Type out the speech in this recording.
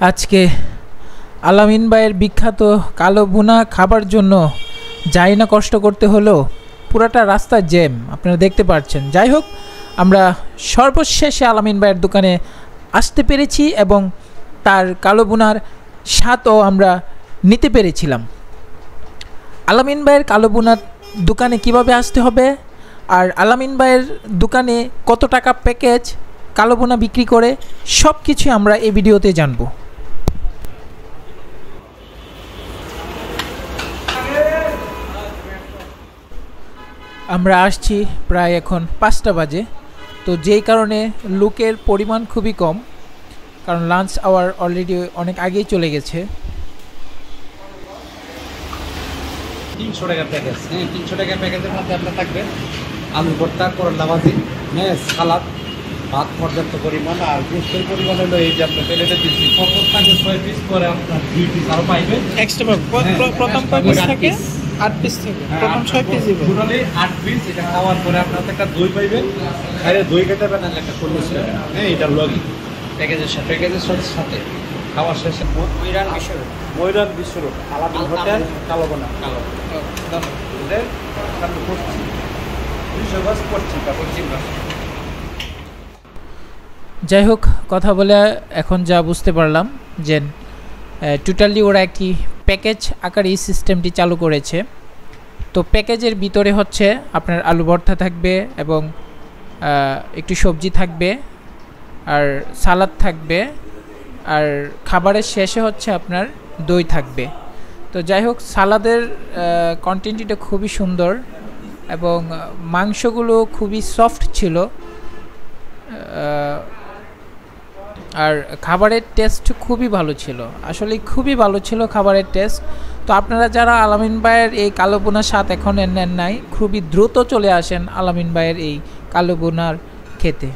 আজকে আলামিন ভাইয়ের বিখ্যাত কালো ভুনা খাবার জন্য যাই না কষ্ট করতে হলো, পুরাটা রাস্তা জ্যাম আপনারা দেখতে পাচ্ছেন। যাই হোক, আমরা সর্বশেষে আলামিন ভাইয়ের দোকানে আসতে পেরেছি এবং তার কালো ভুনার স্বাদও আমরা নিতে পেরেছিলাম। আলামিন ভাইয়ের কালো ভুনার দোকানে কিভাবে আসতে হবে আর আলামিন ভাইয়ের দোকানে কত টাকা প্যাকেজ কালো ভুনা বিক্রি করে, সব কিছু আমরা এই ভিডিওতে জানবো। আমরা আসছি প্রায় এখন 5টা বাজে, তো যেই কারণে লোকের পরিমাণ খুবই কম, কারণ লাঞ্চ আওয়ার অলরেডি অনেক আগেই চলে গেছে। 300 টাকা প্যাকেজ, 300 টাকা প্যাকেজের মধ্যে আপনার থাকবে আলু ভর্তা, করলা ভাজি, সালাদ, ভাত পর্যাপ্ত পরিমাণ, আর গোস্তের পরিমাণ হলো এই যে আপনার প্লেটে দিচ্ছি প্রথম থাকে 6 পিস, পরে আপনার 2 পিস আরও পাইবেন এক্সট্রা। প্রথম কয় পিস থাকে? 8 পিস থাকে, প্রথম 6 পিস দিবেন, টোটালি 8 পিস। এটা খাওয়ার পরে আপনার একটা দই পাইবেন, আরে দই খেতে পারেন একটা কন্ডিশ পাবেন। এটা লগি প্যাকেজের সাথে খাওয়ার শেষে ময়রান বিশ্বর আলামিন হোটেল কালো ভুনা যাই হোক, কথা বলে এখন যা বুঝতে পারলাম যে টোটালি ওরা একটি প্যাকেজ আকারে এই সিস্টেমটি চালু করেছে। তো প্যাকেজের ভিতরে হচ্ছে আপনার আলু ভর্তা থাকবে এবং একটু সবজি থাকবে আর সালাদ থাকবে, আর খাবারের শেষে হচ্ছে আপনার দই থাকবে। তো যাই হোক, সালাদের কন্টেন্টটা খুবই সুন্দর এবং মাংসগুলো খুবই সফট ছিল, আর খাবারের টেস্ট খুবই ভালো ছিল, আসলে খুবই ভালো ছিল খাবারের টেস্ট। তো আপনারা যারা আলামিন ভাইয়ের এই কালো ভুনার স্বাদ এখন নেন নাই, খুবই দ্রুত চলে আসেন আলামিন ভাইয়ের এই কালো ভুনার খেতে।